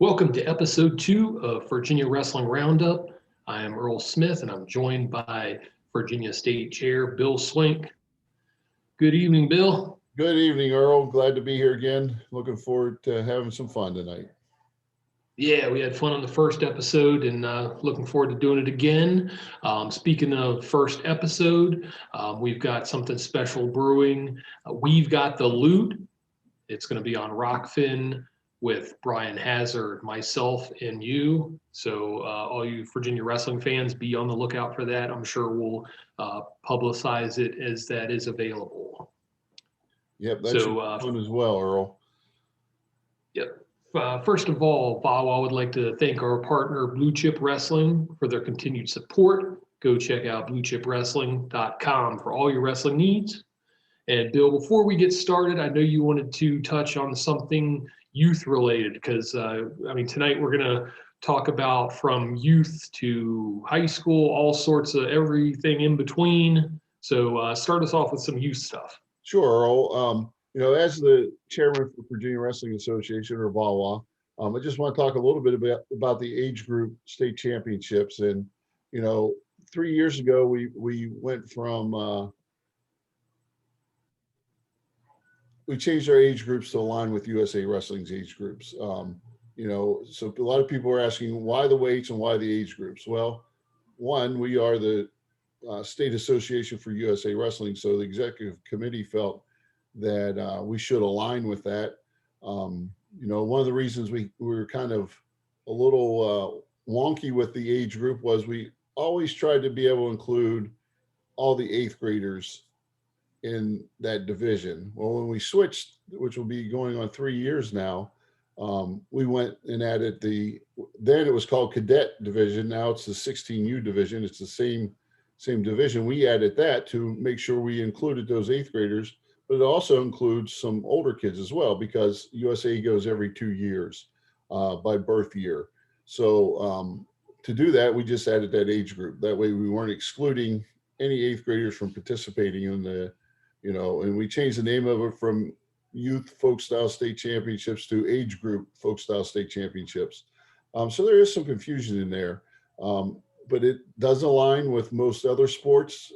Welcome to episode 2 of Virginia Wrestling Roundup. I am Earl Smith and I'm joined by Virginia State Chair Bill Swink. Good evening, Bill. Good evening, Earl. Glad to be here again. Looking forward to having some fun tonight. Yeah, we had fun on the first episode and looking forward to doing it again. Speaking of first episode, we've got something special brewing. We've got the Loot. It's going to be on Rockfin with Brian Hazard, myself, and you. So all you Virginia wrestling fans, be on the lookout for that. I'm sure we'll publicize it as that is available. Yep, that should be fun as well, Earl. Yep. First of all, VAWA would like to thank our partner, Blue Chip Wrestling, for their continued support. Go check out bluechipwrestling.com for all your wrestling needs. And Bill, before we get started, I know you wanted to touch on something youth related because, tonight we're going to talk about from youth to high school, all sorts of everything in between. So start us off with some youth stuff. Sure, Earl. As the chairman for Virginia Wrestling Association, or VAWA, I just want to talk a little bit about the age group state championships. And, 3 years ago, we went from we changed our age groups to align with USA Wrestling's age groups. So a lot of people are asking why the weights and why the age groups. Well, one, we are the state association for USA Wrestling, so the executive committee felt that we should align with that. One of the reasons we were kind of a little wonky with the age group was we always tried to be able to include all the 8th graders in that division. Well, when we switched, which will be going on 3 years now, we went and added then it was called Cadet Division. Now it's the 16U division. It's the same division. We added that to make sure we included those 8th graders, but it also includes some older kids as well, because USA goes every 2 years by birth year. So to do that, we just added that age group. That way we weren't excluding any 8th graders from participating in the and we changed the name of it from Youth Folk Style State Championships to Age Group Folk Style State Championships. So there is some confusion in there, but it does align with most other sports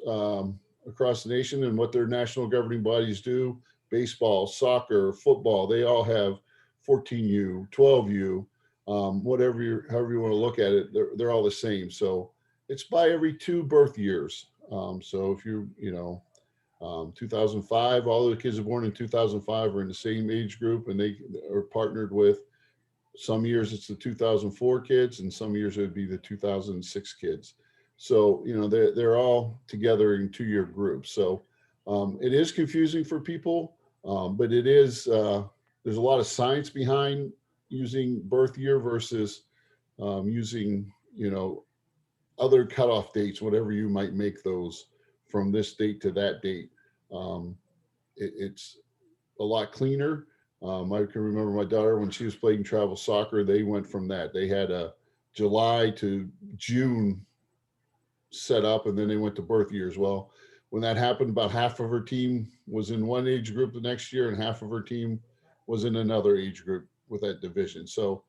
across the nation and what their national governing bodies do. Baseball, soccer, football, they all have 14U, 12U, however you want to look at it, they're all the same. So it's by every 2 birth years. So if 2005, all the kids born in 2005 are in the same age group, and they are partnered with, some years it's the 2004 kids, and some years it would be the 2006 kids. So, they're all together in 2-year groups. So it is confusing for people, but it is, there's a lot of science behind using birth year versus using, other cutoff dates, whatever you might make those from this date to that date. It's a lot cleaner. I can remember my daughter when she was playing travel soccer, they went from that. They had a July to June set up, and then they went to birth years. Well, when that happened, about half of her team was in one age group the next year, and half of her team was in another age group with that division. So,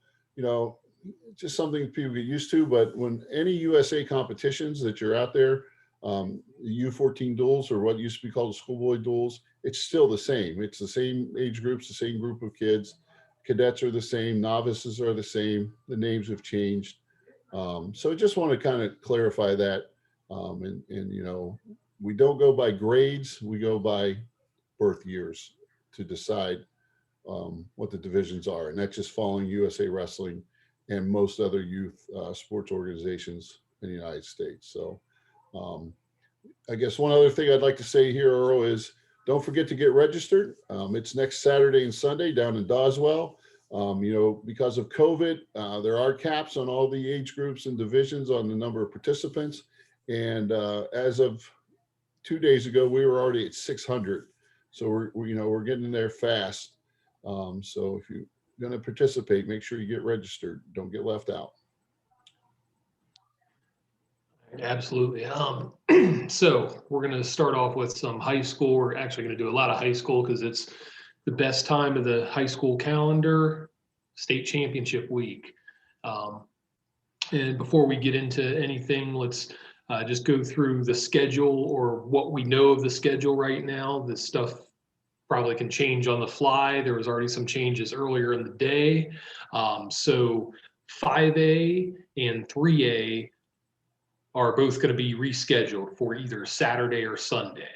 just something people get used to. But when any USA competitions that you're out there, the U14 duels, or what used to be called the schoolboy duels, it's still the same. It's the same age groups, the same group of kids. Cadets are the same, novices are the same. The names have changed. So I just want to kind of clarify that. We don't go by grades, we go by birth years to decide what the divisions are. And that's just following USA Wrestling and most other youth sports organizations in the United States. So I guess one other thing I'd like to say here, Earl, is don't forget to get registered. It's next Saturday and Sunday down in Doswell. Because of COVID, there are caps on all the age groups and divisions on the number of participants. And as of 2 days ago, we were already at 600. So we're getting there fast. So if you're going to participate, make sure you get registered. Don't get left out. Absolutely. So we're going to start off with some high school. We're actually going to do a lot of high school because it's the best time of the high school calendar. state championship week. And before we get into anything, let's just go through the schedule or what we know of the schedule right now. This stuff probably can change on the fly. There was already some changes earlier in the day. So 5A and 3A are both going to be rescheduled for either Saturday or Sunday.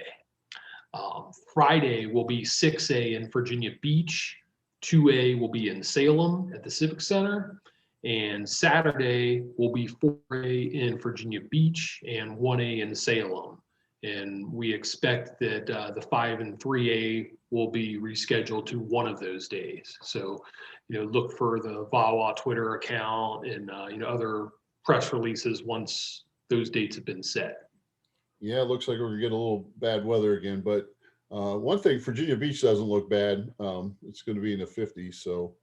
Friday will be 6A in Virginia Beach, 2A will be in Salem at the Civic Center, and Saturday will be 4A in Virginia Beach and 1A in Salem. And we expect that the 5 and 3A will be rescheduled to one of those days. So, look for the VAWA Twitter account and, other press releases once those dates have been set. Yeah, it looks like we're gonna get a little bad weather again, but one thing, Virginia Beach doesn't look bad. It's going to be in the 50s, so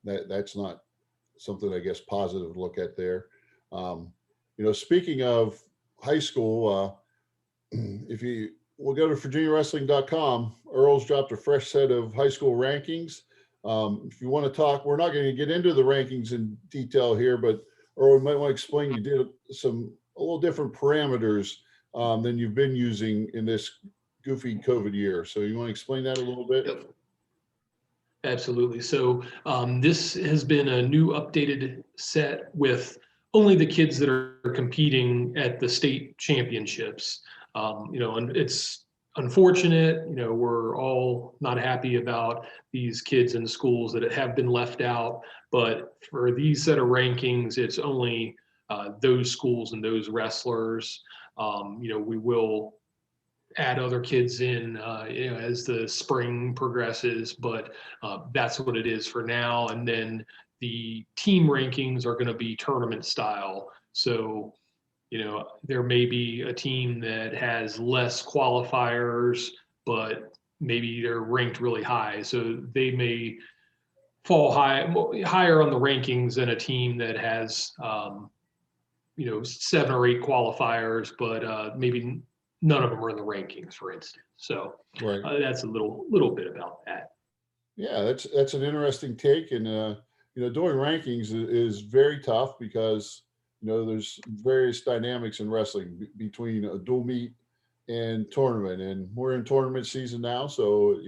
that's not something I guess positive to look at there. Speaking of high school, we'll go to virginiawrestling.com. Earl's dropped a fresh set of high school rankings. If you want to talk, we're not going to get into the rankings in detail here, but Earl, you might want to explain, you did a little different parameters than you've been using in this goofy COVID year. So you want to explain that a little bit? Yep. Absolutely. So this has been a new updated set with only the kids that are competing at the state championships. And it's unfortunate, we're all not happy about these kids in schools that have been left out, but for these set of rankings, it's only those schools and those wrestlers. We will add other kids in, as the spring progresses, but that's what it is for now. And then the team rankings are going to be tournament style. So, there may be a team that has less qualifiers, but maybe they're ranked really high. So they may fall higher on the rankings than a team that has, 7 or 8 qualifiers, but maybe none of them are in the rankings, for instance. So Right. That's a little bit about that. Yeah, that's an interesting take. And, doing rankings is very tough because, there's various dynamics in wrestling between a dual meet and tournament. And we're in tournament season now. So,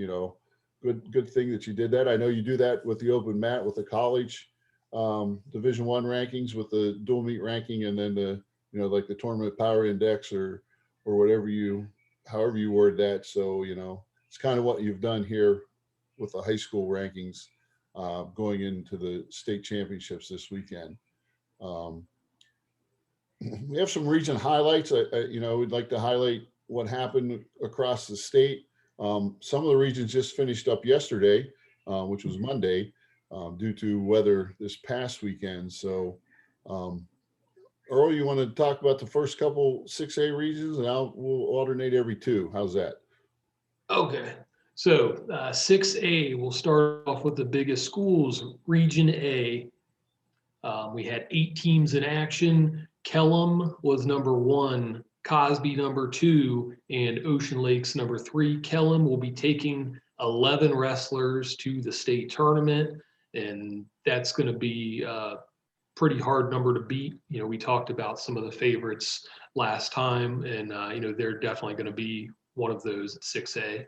good thing that you did that. I know you do that with the open mat, with the college Division I rankings, with the dual meet ranking, and then the, like the tournament power index or however you word that. So, it's kind of what you've done here with the high school rankings going into the state championships this weekend. We have some region highlights. We'd like to highlight what happened across the state. Some of the regions just finished up yesterday, which was Monday, due to weather this past weekend. So, Earl, you want to talk about the first couple 6A regions, and we'll alternate every 2. How's that? Okay. So 6A, we'll start off with the biggest schools. Region A, we had 8 teams in action. Kellam was number 1, Cosby number 2, and Ocean Lakes number 3. Kellam will be taking 11 wrestlers to the state tournament, and that's going to be a pretty hard number to beat. We talked about some of the favorites last time, and they're definitely going to be one of those at 6A.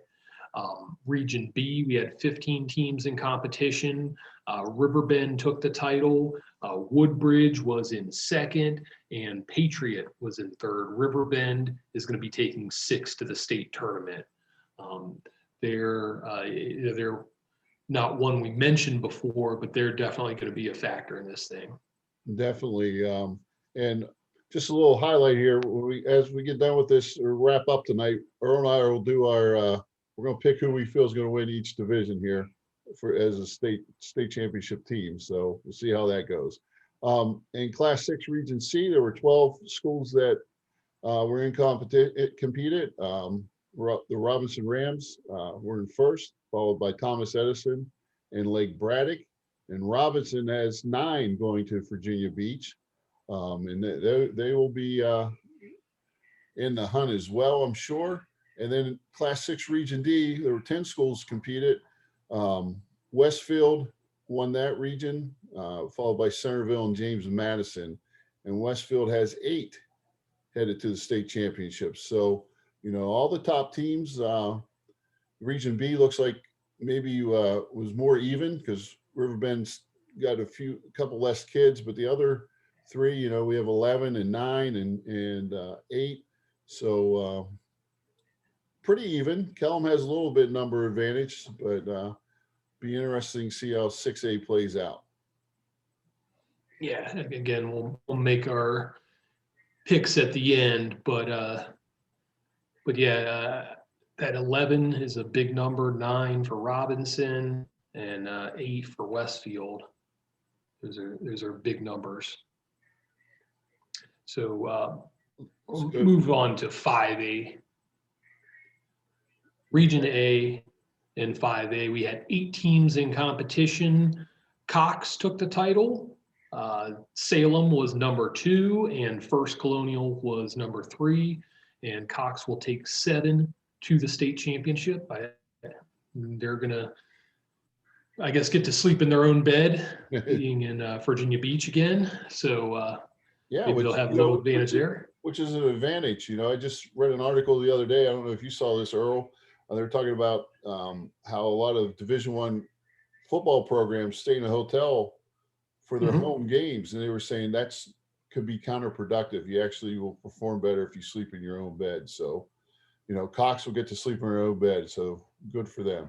Region B, we had 15 teams in competition. Riverbend took the title. Woodbridge was in second, and Patriot was in third. Riverbend is going to be taking 6 to the state tournament. They're not one we mentioned before, but they're definitely going to be a factor in this thing. Definitely. And just a little highlight here, as we get done with this or wrap up tonight, Earl and I will do our, we're going to pick who we feel is going to win each division here as a state championship team. So we'll see how that goes. In Class 6 Region C, there were 12 schools that were in competed. The Robinson Rams were in first, followed by Thomas Edison and Lake Braddock. And Robinson has 9 going to Virginia Beach. And they will be in the hunt as well, I'm sure. And then Class 6 Region D, there were 10 schools competed. Westfield won that region, followed by Centerville and James Madison. And Westfield has 8 headed to the state championships. So, all the top teams, Region B looks like maybe was more even because Riverbend's got a couple less kids, but the other 3, we have 11 and 9 and 8. So pretty even. Kellam has a little bit number advantage, but be interesting to see how 6A plays out. Yeah, again, we'll make our picks at the end, but yeah, that 11 is a big number, 9 for Robinson, and 8 for Westfield. Those are big numbers. So we'll move on to 5A. Region A and 5A, we had 8 teams in competition. Cox took the title. Salem was number 2 and First Colonial was number 3. And Cox will take 7 to the state championship. They're gonna, I guess, get to sleep in their own bed, being in Virginia Beach again. So yeah, maybe they'll have a little advantage there. Which is an advantage. I just read an article the other day. I don't know if you saw this, Earl. They're talking about how a lot of Division I football programs stay in a hotel for their home games, and they were saying could be counterproductive. You actually will perform better if you sleep in your own bed. So, Cox will get to sleep in her own bed. So good for them.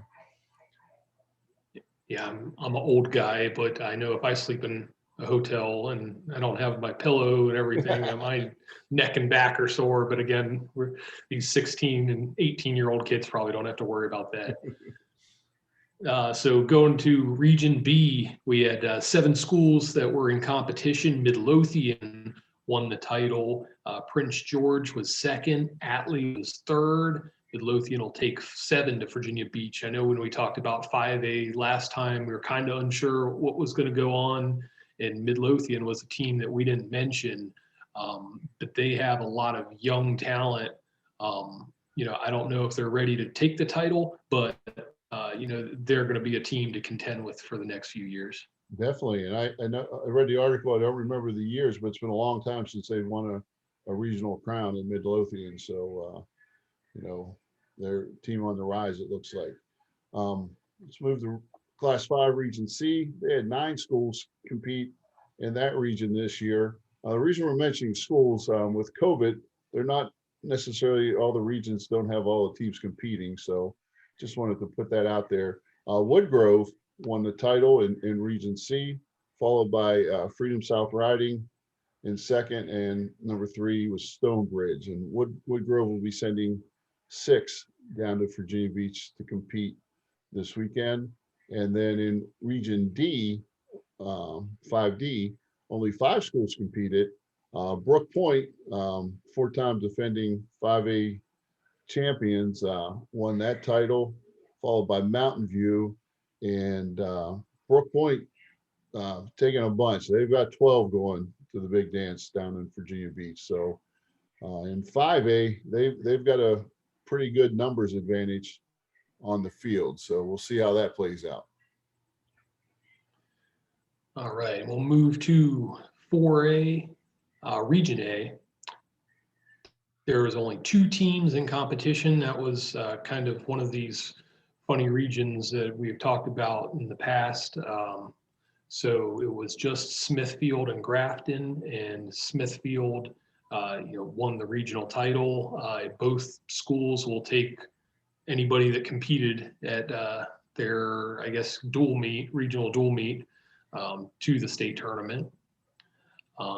Yeah, I'm an old guy, but I know if I sleep in a hotel and I don't have my pillow and everything, my neck and back are sore. But again, these 16 and 18-year-old kids probably don't have to worry about that. So going to Region B, we had 7 schools that were in competition. Midlothian won the title. Prince George was 2nd. Atlee was 3rd. Midlothian will take 7 to Virginia Beach. I know when we talked about 5A last time, we were kind of unsure what was going to go on. And Midlothian was a team that we didn't mention, but they have a lot of young talent. I don't know if they're ready to take the title, but they're going to be a team to contend with for the next few years. Definitely. And I read the article. I don't remember the years, but it's been a long time since they've won a regional crown in Midlothian. So, their team on the rise, it looks like. Let's move to Class 5 Region C. They had 9 schools compete in that region this year. The reason we're mentioning schools, with COVID, they're not necessarily, all the regions don't have all the teams competing. So just wanted to put that out there. Woodgrove won the title in Region C, followed by Freedom South Riding in 2nd, and number 3 was Stonebridge. And Woodgrove will be sending 6 down to Virginia Beach to compete this weekend. And then in Region D, 5D, only 5 schools competed. Brook Point, 4-time defending 5A champions, won that title, followed by Mountain View. And Brook Point taking a bunch. They've got 12 going to the big dance down in Virginia Beach. So in 5A, they've got a pretty good numbers advantage on the field. So we'll see how that plays out. All right, we'll move to 4A, Region A. There was only 2 teams in competition. That was kind of one of these funny regions that we've talked about in the past. So it was just Smithfield and Grafton, and Smithfield won the regional title. Both schools will take anybody that competed at their, I guess, regional dual meet to the state tournament.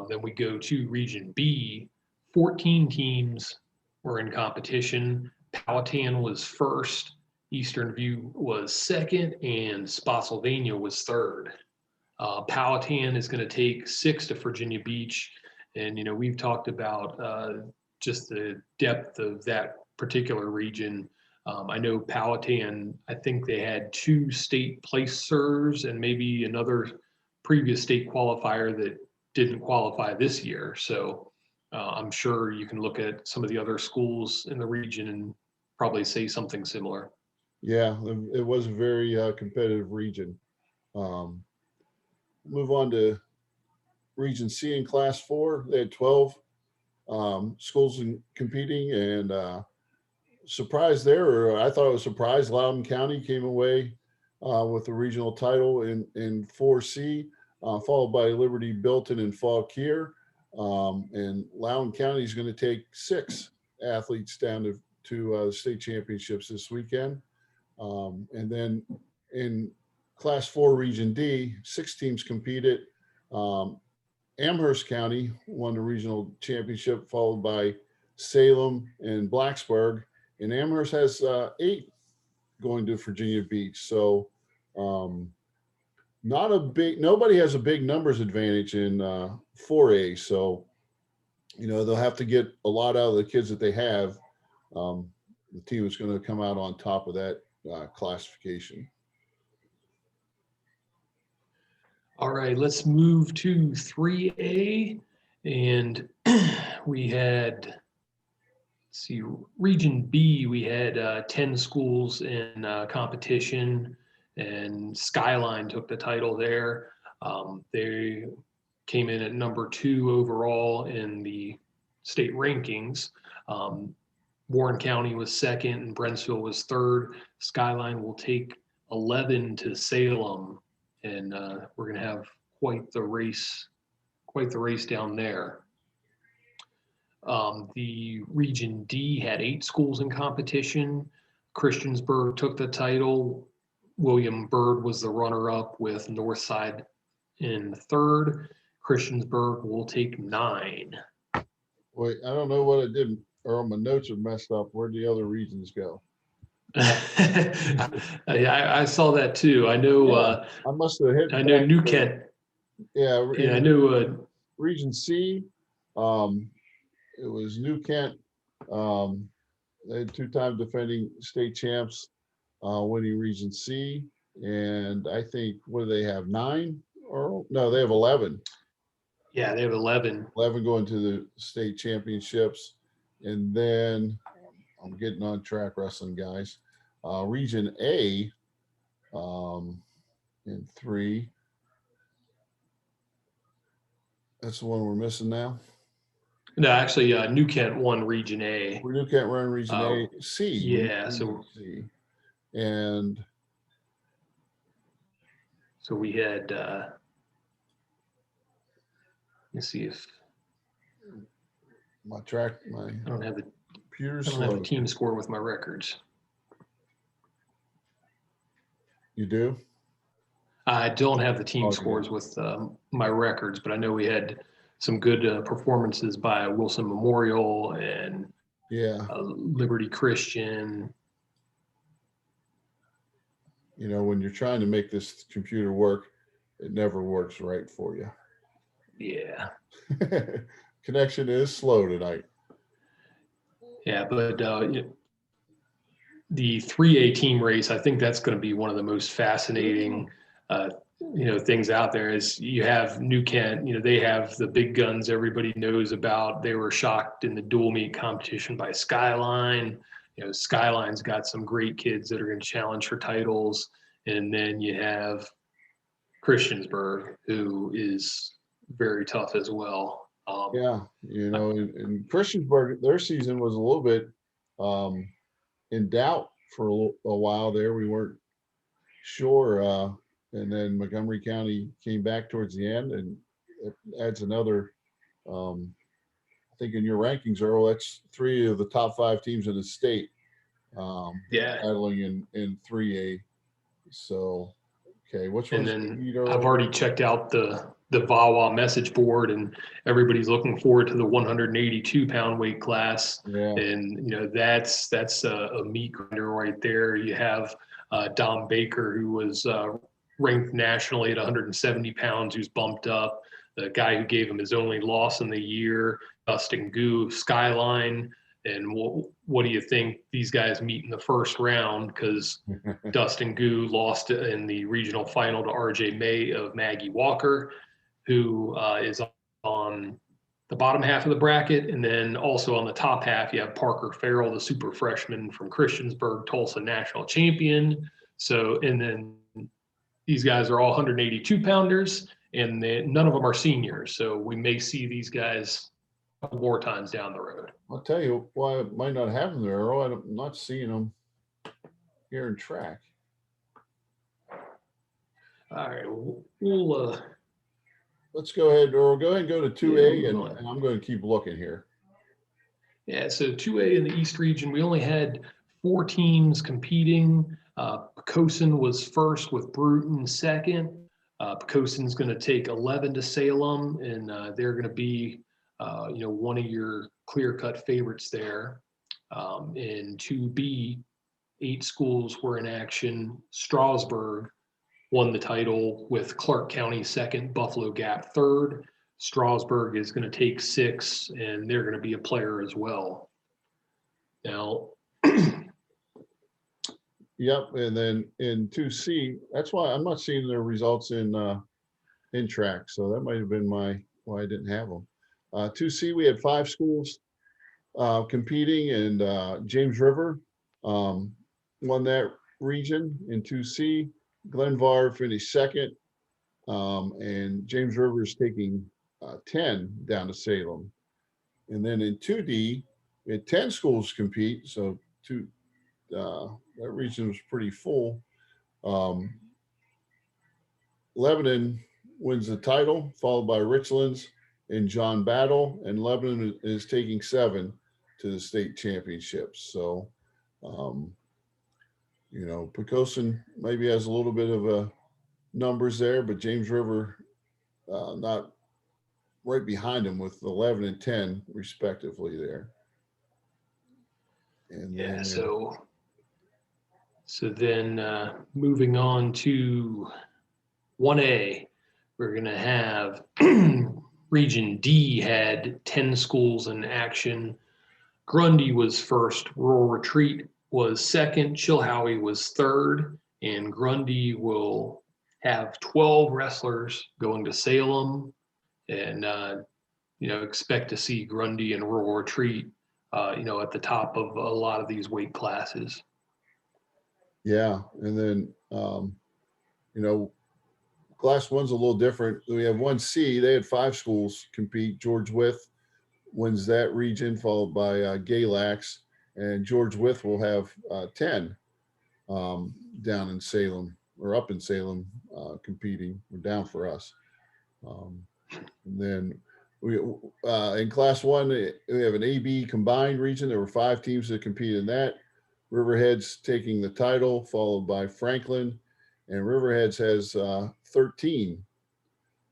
Then we go to Region B. 14 teams were in competition. Powhatan was 1st, Eastern View was 2nd, and Spotsylvania was 3rd. Powhatan is going to take 6 to Virginia Beach. And, we've talked about just the depth of that particular region. I know Powhatan, I think they had 2 state placers and maybe another previous state qualifier that didn't qualify this year. So I'm sure you can look at some of the other schools in the region and probably say something similar. Yeah, it was a very competitive region. Move on to Region C in Class 4. They had 12 schools competing, and surprise there, or I thought it was a surprise. Loudoun County came away with the regional title in 4C, followed by Liberty, Bilton, and Fauquier. And Loudoun County is going to take 6 athletes down to the state championships this weekend. And then in Class 4 Region D, 6 teams competed. Amherst County won the regional championship, followed by Salem and Blacksburg. And Amherst has 8 going to Virginia Beach. So nobody has a big numbers advantage in 4A. So, they'll have to get a lot out of the kids that they have. The team is going to come out on top of that classification. All right, let's move to 3A. And we had, let's see, Region B, we had 10 schools in competition, and Skyline took the title there. They came in at number 2 overall in the state rankings. Warren County was 2nd and Brentsville was 3rd. Skyline will take 11 to Salem, and we're going to have quite the race down there. The Region D had 8 schools in competition. Christiansburg took the title. William Byrd was the runner-up with Northside in 3rd. Christiansburg will take 9. Wait, I don't know what I did, Earl. My notes are messed up. Where'd the other regions go? I saw that too. I know. I must have hit. I know New Kent. Yeah, I knew. Region C. It was New Kent. They had 2-time defending state champs, winning Region C, and I think what do they have? 9 or no? They have 11. Yeah, they have 11. 11 going to the state championships, and then I'm getting on track wrestling, guys. Region A, in 3. That's the one we're missing now. No, actually, New Kent won Region A. New Kent run Region A. C. Yeah, so C. And so we had. Let's see if I don't have the computer's I don't have slow. the team score with my records. You do? I don't have the team Okay. scores with my records, but I know we had some good performances by Wilson Memorial and Liberty Christian. When you're trying to make this computer work, it never works right for you. Yeah. Connection is slow tonight. Yeah, but the 3A team race, I think that's going to be one of the most fascinating things out there. Is you have New Kent, they have the big guns everybody knows about. They were shocked in the dual meet competition by Skyline. Skyline's got some great kids that are going to challenge for titles. And then you have Christiansburg, who is very tough as well. In Christiansburg, their season was a little bit in doubt for a while there. We weren't sure. And then Montgomery County came back towards the end, and it adds another, I think in your rankings, Earl, that's 3 of the top 5 teams in the state battling in 3A. So, okay, which one? And then I've already checked out the VAWA message board, and everybody's looking forward to the 182-pound weight class. Yeah. And that's a meat grinder right there. You have Dom Baker, who was ranked nationally at 170 pounds, who's bumped up. The guy who gave him his only loss in the year, Dustin Gu, Skyline. And what do you think? These guys meet in the first round, because Dustin Gu lost in the regional final to RJ May of Maggie Walker, who is on the bottom half of the bracket. And then also on the top half, you have Parker Farrell, the super freshman from Christiansburg, Tulsa national champion. So, and then these guys are all 182 pounders. and none of them are seniors. So we may see these guys a couple more times down the road. I'll tell you why I might not have them there, Earl. I'm not seeing them here in track. All right, we'll Let's go ahead, Earl. Go ahead and go to 2A, Yeah, and I'm going to keep looking here. yeah, so 2A in the East region, we only had 4 teams competing. Pocosin was first with Bruton second. Pocosin's going to take 11 to Salem, and they're going to be, one of your clear-cut favorites there. In 2B, 8 schools were in action. Strasburg won the title with Clark County second, Buffalo Gap third. Strasburg is going to take 6, and they're going to be a player as well. Now, Yep, and then in 2C, that's why I'm not seeing their results in track. So that might have been why I didn't have them. 2C, we had 5 schools competing, and James River won that region in 2C. Glenvar finished second, and James River is taking 10 down to Salem. And then in 2D, we had 10 schools compete, so that region was pretty full. Lebanon wins the title, followed by Richlands and John Battle, and Lebanon is taking 7 to the state championships. So, Pocosin maybe has a little bit of a numbers there, but James River not right behind him with 11 and 10 respectively there. And yeah, then, so then moving on to 1A, we're going to have Region D had 10 schools in action. Grundy was first, Rural Retreat was second, Chilhowie was third, and Grundy will have 12 wrestlers going to Salem, and expect to see Grundy and Rural Retreat at the top of a lot of these weight classes. yeah, and then Class 1's a little different. We have 1C. They had 5 schools compete. George Wythe wins that region, followed by Galax, and George Wythe will have 10 down in Salem, or up in Salem, competing, or down for us. And then we in Class 1, we have an AB combined region. There were 5 teams that competed in that. Riverhead's taking the title, followed by Franklin, and Riverheads has 13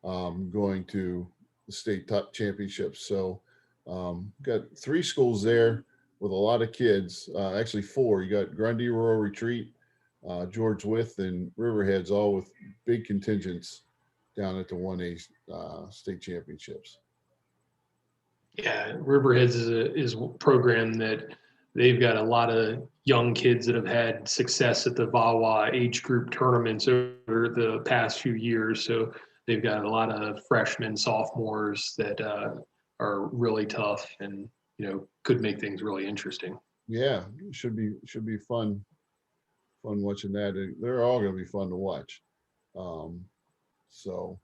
going to the state top championships. So got 3 schools there with a lot of kids, actually 4. You got Grundy, Rural Retreat, George Wythe, and Riverheads, all with big contingents down at the 1A state championships. Yeah, Riverheads is a program that they've got a lot of young kids that have had success at the VAWA age group tournaments over the past few years. So they've got a lot of freshmen, sophomores that are really tough and could make things really interesting. Yeah, should be fun watching that. They're all going to be fun to watch. So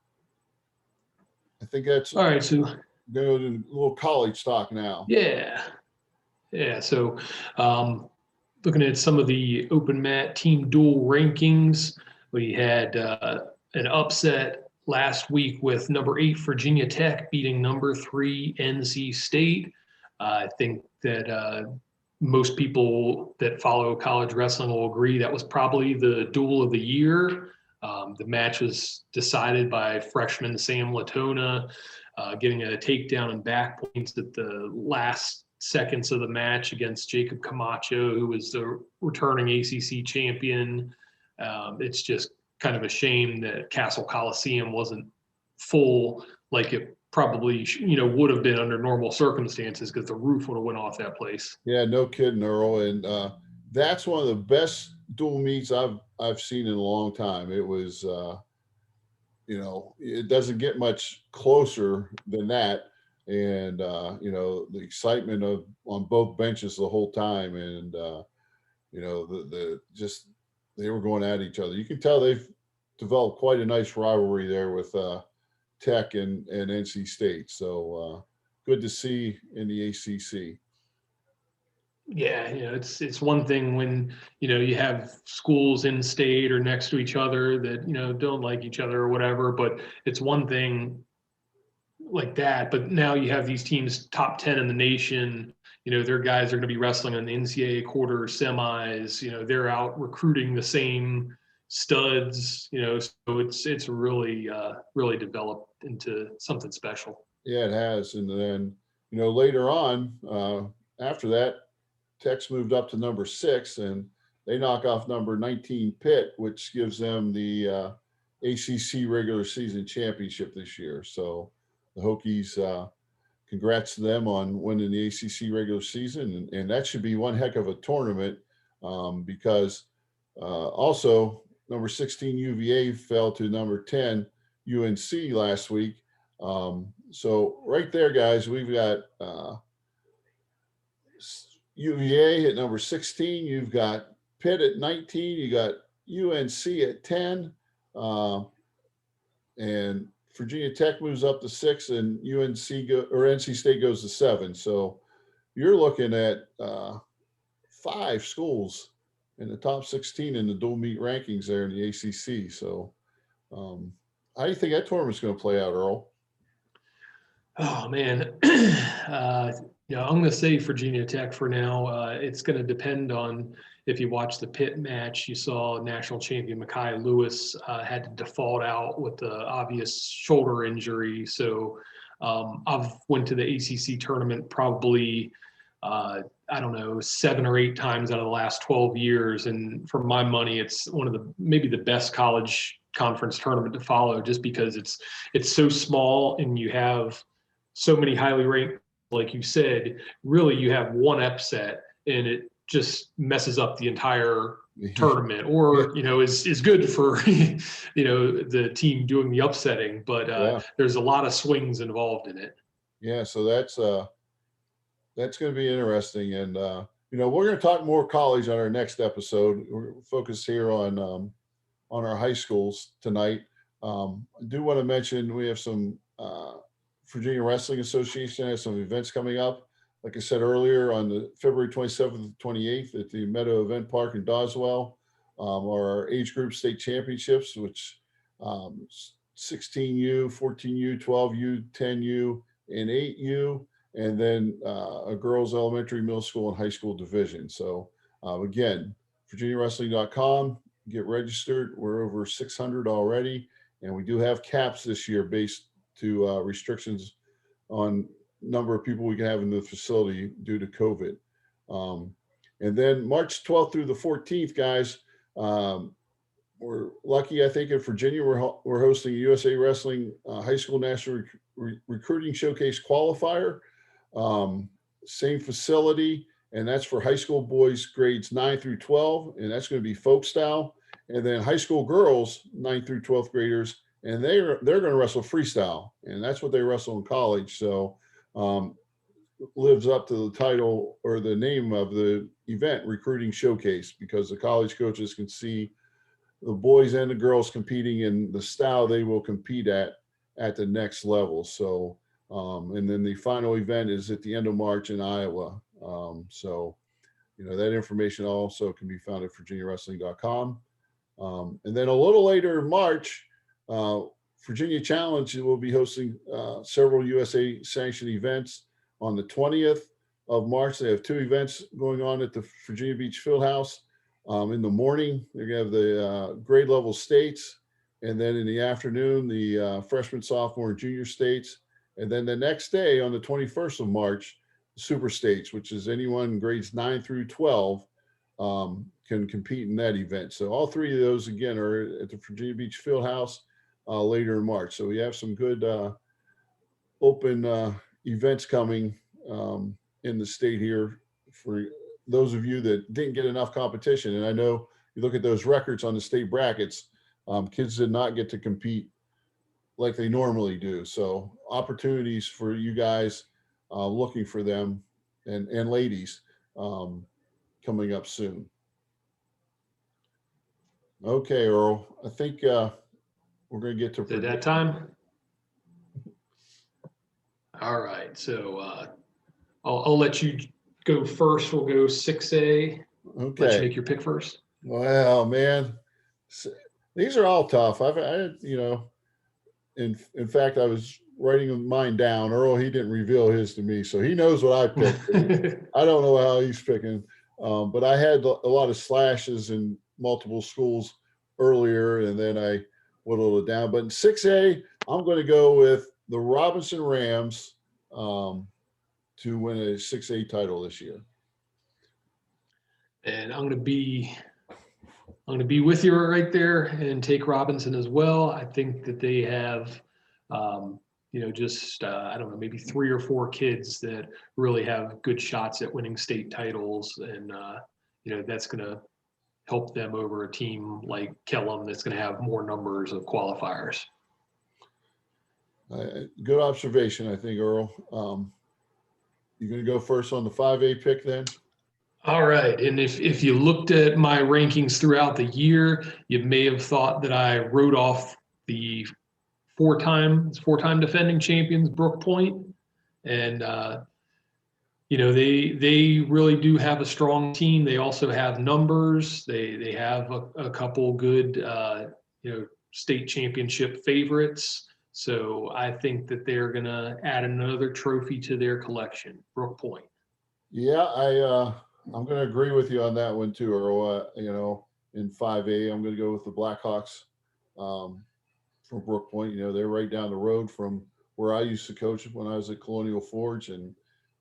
I think that's all right. So go to a little college talk now. Yeah. So looking at some of the open mat team dual rankings, we had an upset last week with number 8 Virginia Tech beating number 3 NC State. I think that most people that follow college wrestling will agree that was probably the duel of the year. The match was decided by freshman Sam Latona getting a takedown and back points at the last seconds of the match against Jacob Camacho, who was the returning ACC champion. It's just kind of a shame that Castle Coliseum wasn't full like it probably would have been under normal circumstances, because the roof would have went off that place. Yeah, no kidding, Earl. And that's one of the best dual meets I've seen in a long time. It was it doesn't get much closer than that. And the excitement on both benches the whole time, and they were going at each other. You can tell they've developed quite a nice rivalry there with Tech and NC State. So good to see in the ACC. Yeah, it's one thing when, you have schools in state or next to each other that, don't like each other or whatever, but it's one thing like that. But now you have these teams top 10 in the nation, their guys are going to be wrestling in the NCAA quarter semis, they're out recruiting the same studs, so it's really, really developed into something special. Yeah, it has. And then, later on, after that, Tech's moved up to number 6 and they knock off number 19 Pitt, which gives them the ACC regular season championship this year. So the Hokies, congrats to them on winning the ACC regular season. And that should be one heck of a tournament because also number 16 UVA fell to number 10 UNC last week. So right there, guys, we've got UVA at number 16. You've got Pitt at 19. You got UNC at 10. And Virginia Tech moves up to 6 and NC State goes to 7. So you're looking at 5 schools in the top 16 in the dual meet rankings there in the ACC. So how do you think that tournament's going to play out, Earl? Oh man, I'm going to say Virginia Tech for now. It's going to depend on if you watch the Pitt match. You saw national champion Mekhi Lewis had to default out with the obvious shoulder injury. So I've went to the ACC tournament probably I don't know 7 or 8 times out of the last 12 years, and for my money, it's one of maybe the best college conference tournament to follow, just because it's so small and you have so many highly ranked, like you said. Really, you have one upset and it just messes up the entire tournament, or is good for the team doing the upsetting, but there's a lot of swings involved in it. Yeah, so that's going to be interesting, and we're going to talk more college on our next episode. We're focused here on our high schools tonight. I do want to mention we have some Virginia Wrestling Association has some events coming up. Like I said earlier, on the February 27th and 28th at the Meadow Event Park in Doswell, are our age group state championships, which 16U, 14U, 12U, 10U, and 8U, and then a girls' elementary, middle school, and high school division. So again, VirginiaWrestling.com, get registered. We're over 600 already, and we do have caps this year based to restrictions on number of people we can have in the facility due to COVID. And then March 12th through the 14th, guys, we're lucky, I think, in Virginia, we're hosting a USA Wrestling High School National Recruiting Showcase Qualifier. Same facility, and that's for high school boys grades 9 through 12, and that's going to be folk style. And then high school girls, 9th through 12th graders, and they're going to wrestle freestyle, and that's what they wrestle in college. So lives up to the title or the name of the event, Recruiting Showcase, because the college coaches can see the boys and the girls competing in the style they will compete at the next level. So and then the final event is at the end of March in Iowa. So that information also can be found at VirginiaWrestling.com. And then a little later in March, Virginia Challenge will be hosting several USA sanctioned events. On the 20th of March, they have 2 events going on at the Virginia Beach Fieldhouse. In the morning, they're going to have the grade level states. And then in the afternoon, the freshman, sophomore, and junior states. And then the next day, on the 21st of March, super states, which is anyone grades 9 through 12 can compete in that event. So all 3 of those, again, are at the Virginia Beach Fieldhouse later in March. So we have some good open events coming in the state here for those of you that didn't get enough competition. And I know you look at those records on the state brackets, kids did not get to compete like they normally do. So opportunities for you guys looking for them and ladies coming up soon. Okay, Earl, I think we're going to get to At that time. All right. So I'll let you go first. We'll go 6A. Let you Okay. make your pick first. Well, man, s- these are all tough. In fact, I was writing mine down. Earl, he didn't reveal his to me, so he knows what I picked. I don't know how he's picking, but I had a lot of slashes in multiple schools earlier, and then I whittled it down. But in 6A, I'm going to go with the Robinson Rams to win a 6A title this year. And I'm going to be with you right there and take Robinson as well. I think that they have, just I don't know, maybe 3 or 4 kids that really have good shots at winning state titles, and that's going to help them over a team like Kellum that's going to have more numbers of qualifiers. Good observation, I think, Earl. You going to go first on the 5A pick then? All right. And if you looked at my rankings throughout the year, you may have thought that I wrote off the four-time defending champions, Brook Point. And, they really do have a strong team. They also have numbers. They have a couple good, state championship favorites. So I think that they're going to add another trophy to their collection, Brook Point. Yeah, I'm going to agree with you on that one too, Earl. In 5A, I'm going to go with the Blackhawks from Brook Point. They're right down the road from where I used to coach when I was at Colonial Forge, and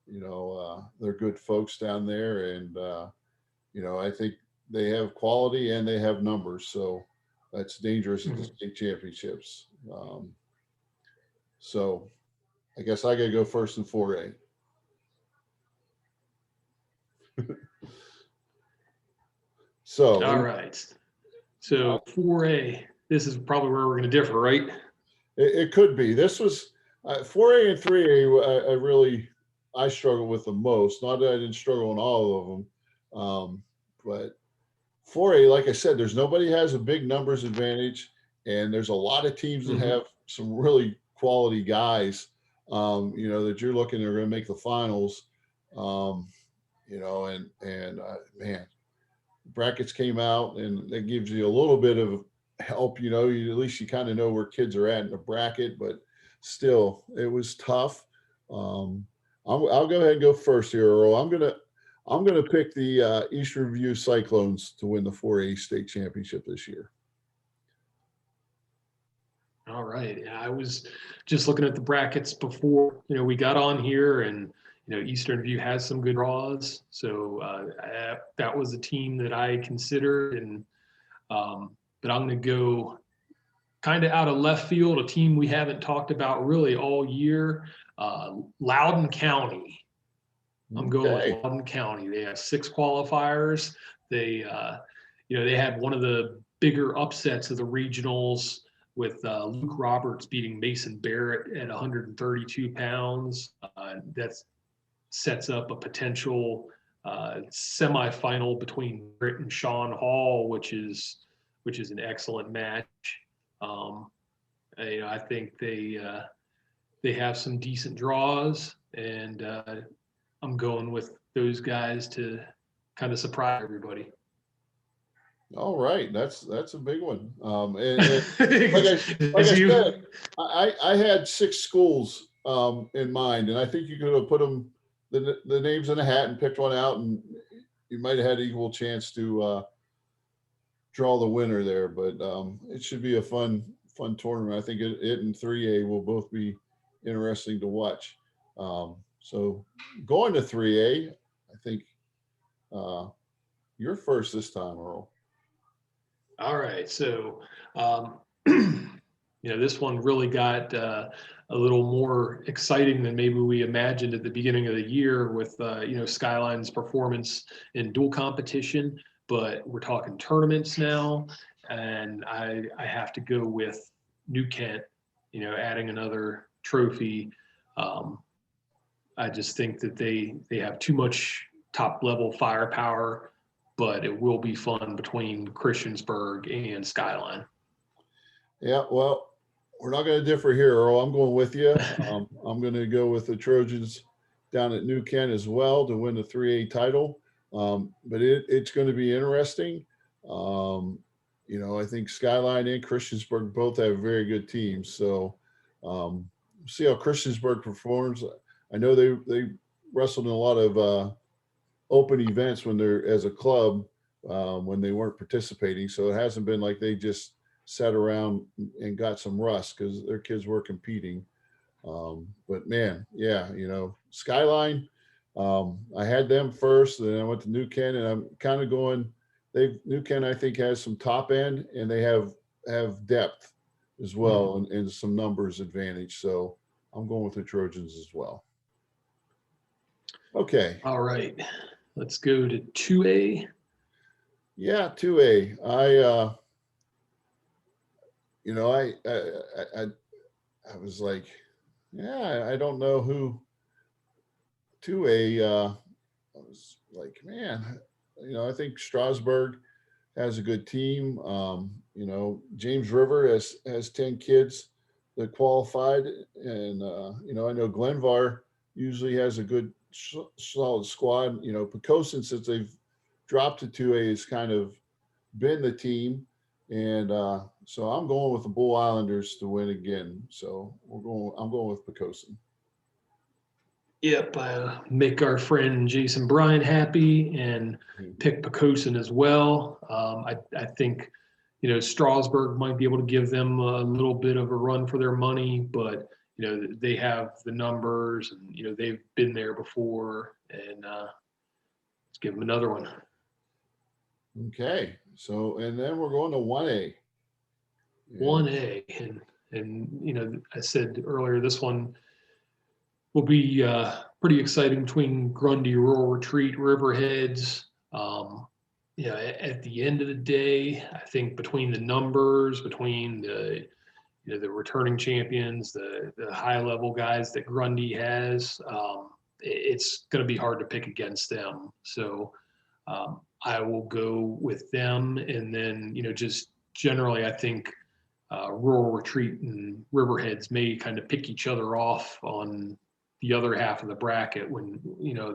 they're good folks down there, and I think they have quality and they have numbers, so that's dangerous at the state championships. So I guess I got to go first in 4A. So All right. So 4A, this is probably where we're going to differ, right? it could be. This was 4A and 3A. I struggle with the most. Not that I didn't struggle on all of them, but 4A, like I said, there's nobody has a big numbers advantage, and there's a lot of teams that have some really quality guys. That you're looking are going to make the finals. Man, brackets came out, and that gives you a little bit of help. At least you kind of know where kids are at in the bracket, but still, it was tough. I'll go ahead and go first here, Earl. I'm gonna pick the East Review Cyclones to win the 4A state championship this year. All right. Yeah, I was just looking at the brackets before, we got on here, and, Eastern View has some good draws. So that was a team that I considered. And, but I'm going to go kind of out of left field, a team we haven't talked about really all year, Loudoun County. I'm going with Loudoun County. They have 6 qualifiers. They had one of the bigger upsets of the regionals with Luke Roberts beating Mason Barrett at 132 pounds. That sets up a potential semifinal between Britt and Sean Hall, which is an excellent match. I think they have some decent draws, and I'm going with those guys to kind of surprise everybody. All right, that's a big one. And like I said, I had 6 schools in mind, and I think you could have put them the names in a hat and picked one out, and you might have had an equal chance to draw the winner there. But it should be a fun tournament. I think it and 3A will both be interesting to watch. So going to 3A, I think you're first this time, Earl. All right. So, this one really got a little more exciting than maybe we imagined at the beginning of the year with, Skyline's performance in dual competition, but we're talking tournaments now. And I have to go with New Kent, adding another trophy. I just think that they have too much top level firepower, but it will be fun between Christiansburg and Skyline. Yeah, well, we're not going to differ here, Earl. I'm going with you. I'm going to go with the Trojans down at New Kent as well to win the 3A title. But it's going to be interesting. I think Skyline and Christiansburg both have very good teams. So see how Christiansburg performs. I know they wrestled in a lot of open events when they're as a club when they weren't participating. So it hasn't been like they just sat around and got some rust because their kids were competing. But man, yeah, Skyline, I had them first, then I went to New Kent, and I'm kind of going. New Kent, I think, has some top end, and they have depth as well, and some numbers advantage. So I'm going with the Trojans as well. Okay. All right, let's go to 2A. Yeah, 2A. I was like, yeah, I don't know who. 2A. I was like, man, I think Strasburg has a good team. James River has 10 kids that qualified, and I know Glenvar usually has a good solid squad. Pocosin, since they've dropped to 2A, has kind of been the team, and so I'm going with the Bull Islanders to win again. So I'm going with Pocosin. Yep, make our friend Jason Bryan happy and pick Pocosin as well. I think, Strasburg might be able to give them a little bit of a run for their money, but they have the numbers, and they've been there before, and let's give them another one. Okay, so and then we're going to 1A. 1A, and I said earlier, this one will be pretty exciting between Grundy, Rural Retreat, Riverheads. At the end of the day, I think between the numbers, between the returning champions, the high level guys that Grundy has, it's going to be hard to pick against them. So I will go with them, and then just generally, I think Rural Retreat and Riverheads may kind of pick each other off on the other half of the bracket when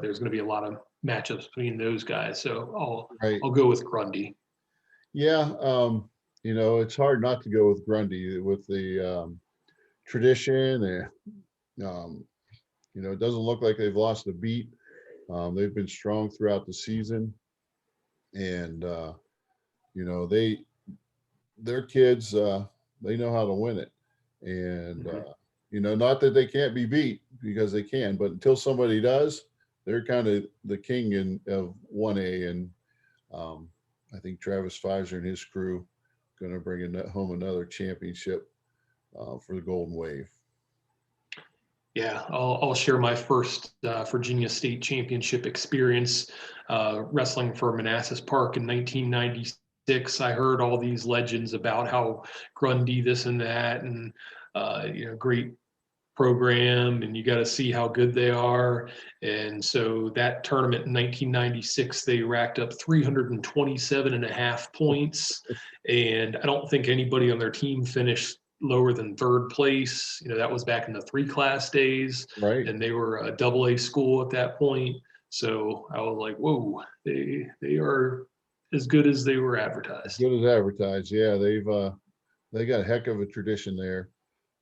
there's going to be a lot of matchups between those guys. So I'll go with Grundy. Yeah, it's hard not to go with Grundy with the tradition, and it doesn't look like they've lost a beat. They've been strong throughout the season, and their kids they know how to win it, and not that they can't be beat, because they can, but until somebody does, they're kind of the king of 1A, and I think Travis Pfizer and his crew going to bring home another championship for the Golden Wave. Yeah, I'll share my first Virginia State Championship experience wrestling for Manassas Park in 1996. I heard all these legends about how Grundy this and that, and great program, and you got to see how good they are. And so that tournament in 1996, they racked up 327.5 points, and I don't think anybody on their team finished lower than third place. That was back in the 3-class days, right? And they were a AA school at that point. So I was like, whoa, they are as good as they were advertised. Good as advertised. Yeah, they got a heck of a tradition there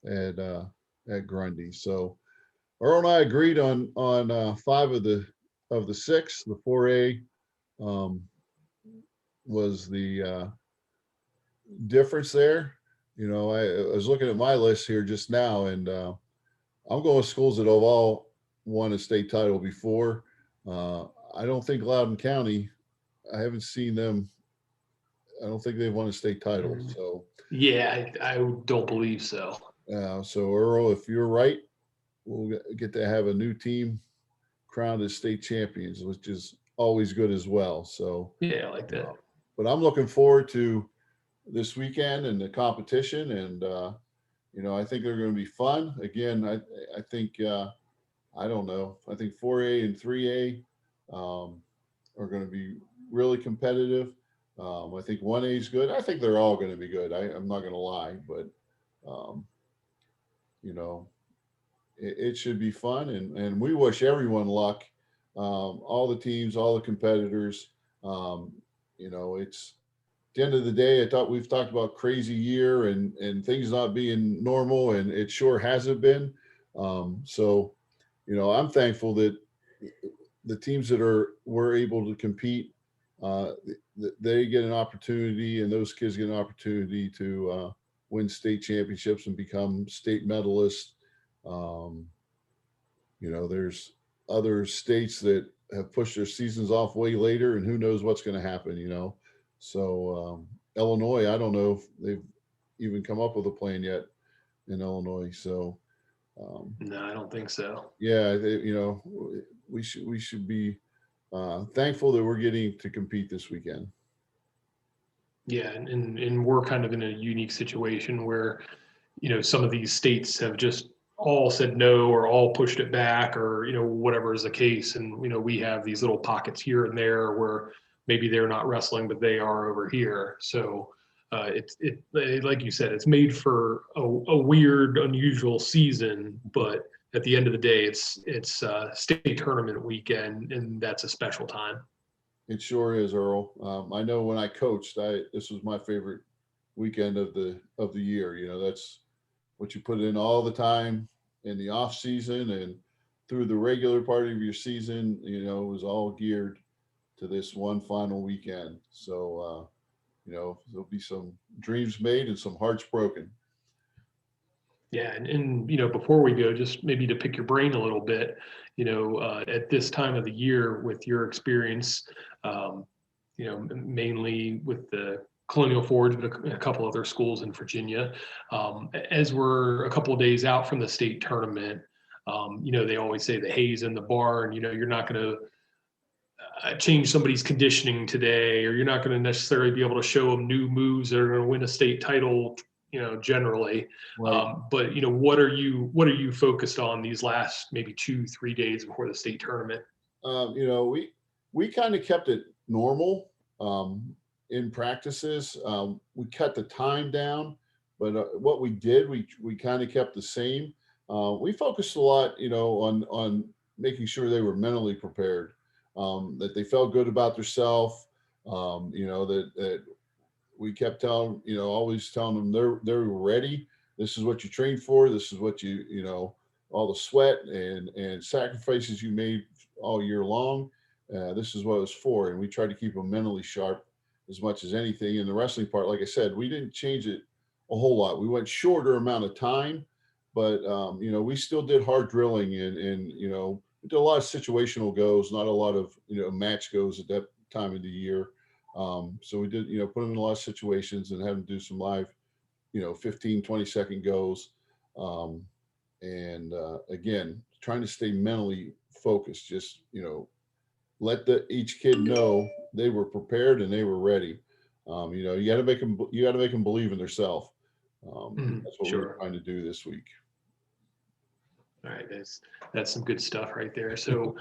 at Grundy. So Earl and I agreed on 5 of the 6. The 4A was the difference there. I was looking at my list here just now, and I'm going with schools that have all won a state title before. I don't think Loudoun County, I haven't seen them. I don't think they've won a state title. So yeah, I don't believe so. So Earl, if you're right, we'll get to have a new team crowned as state champions, which is always good as well. So yeah, I like that. But I'm looking forward to this weekend and the competition, and I think they're going to be fun. Again, I think I don't know. I think 4A and 3A are going to be really competitive. I think 1A is good. I think they're all going to be good. I'm not going to lie, but you know, it should be fun, and we wish everyone luck. All the teams, all the competitors. You know, it's at the end of the day. I thought we've talked about crazy year and things not being normal, and it sure hasn't been. So, you know, I'm thankful that the teams that were able to compete, uh, they get an opportunity, and those kids get an opportunity to win state championships and become state medalists. Um, you know, there's other states that have pushed their seasons off way later, and who knows what's going to happen, you know. So Illinois, I don't know if they've even come up with a plan yet in Illinois. So No, I don't think so. yeah, you know, we should be thankful that we're getting to compete this weekend. Yeah, and we're kind of in a unique situation where, some of these states have just all said no or all pushed it back or, whatever is the case. And, we have these little pockets here and there where maybe they're not wrestling, but they are over here. So like you said, it's made for a weird, unusual season, but at the end of the day, it's state tournament weekend, and that's a special time. It sure is, Earl. I know when I coached, this was my favorite weekend of the year. You know, that's what you put in all the time in the off season and through the regular part of your season. You know, it was all geared to this one final weekend. So, you know, there'll be some dreams made and some hearts broken. Yeah, and before we go, just maybe to pick your brain a little bit, at this time of the year with your experience, mainly with the Colonial Forge, but a couple other schools in Virginia, as we're a couple of days out from the state tournament, they always say the hay's in the barn. You're not going to change somebody's conditioning today, or you're not going to necessarily be able to show them new moves that are going to win a state title, generally. Right. But what are you focused on these last maybe 2-3 days before the state tournament? You know, we kind of kept it normal in practices. We cut the time down, but what we did, we kind of kept the same. We focused a lot, you know, on making sure they were mentally prepared, that they felt good about themselves. You know, that we kept telling, you know, always telling them they're ready. This is what you trained for. This is what you know, all the sweat and sacrifices you made all year long. This is what it was for. And we tried to keep them mentally sharp as much as anything. In the wrestling part, like I said, we didn't change it a whole lot. We went shorter amount of time, but you know, we still did hard drilling and you know, we did a lot of situational goes, not a lot of, you know, match goes at that time of the year. So we did, you know, put them in a lot of situations and have them do some live, you know, 15-20 second goes. And again, trying to stay mentally focused, just, you know, let each kid know they were prepared and they were ready. You know, you got to make them believe in themselves. That's what we're Sure. trying to do this week. All right, that's some good stuff right there. So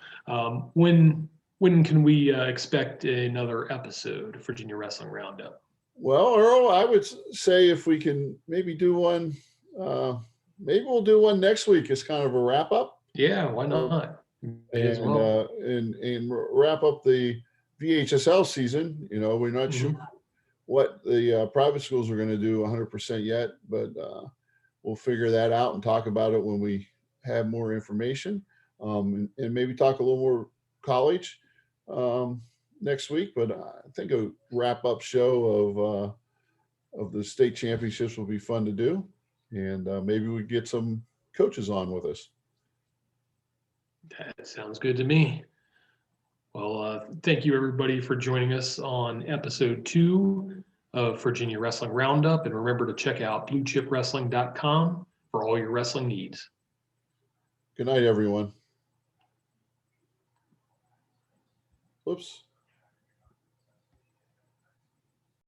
when can we expect another episode of Virginia Wrestling Roundup? Well, Earl, I would say if we can maybe do one, maybe we'll do one next week as kind of a wrap up. Yeah, why not? May as And well. and wrap up the VHSL season. You know, we're not sure what the private schools are going to do 100% yet, but we'll figure that out and talk about it when we have more information, and maybe talk a little more college next week. But I think a wrap up show of the state championships will be fun to do, and maybe we get some coaches on with us. That sounds good to me. Well, thank you everybody for joining us on episode 2 of Virginia Wrestling Roundup. And remember to check out bluechipressling.com for all your wrestling needs. Good night, everyone. Whoops.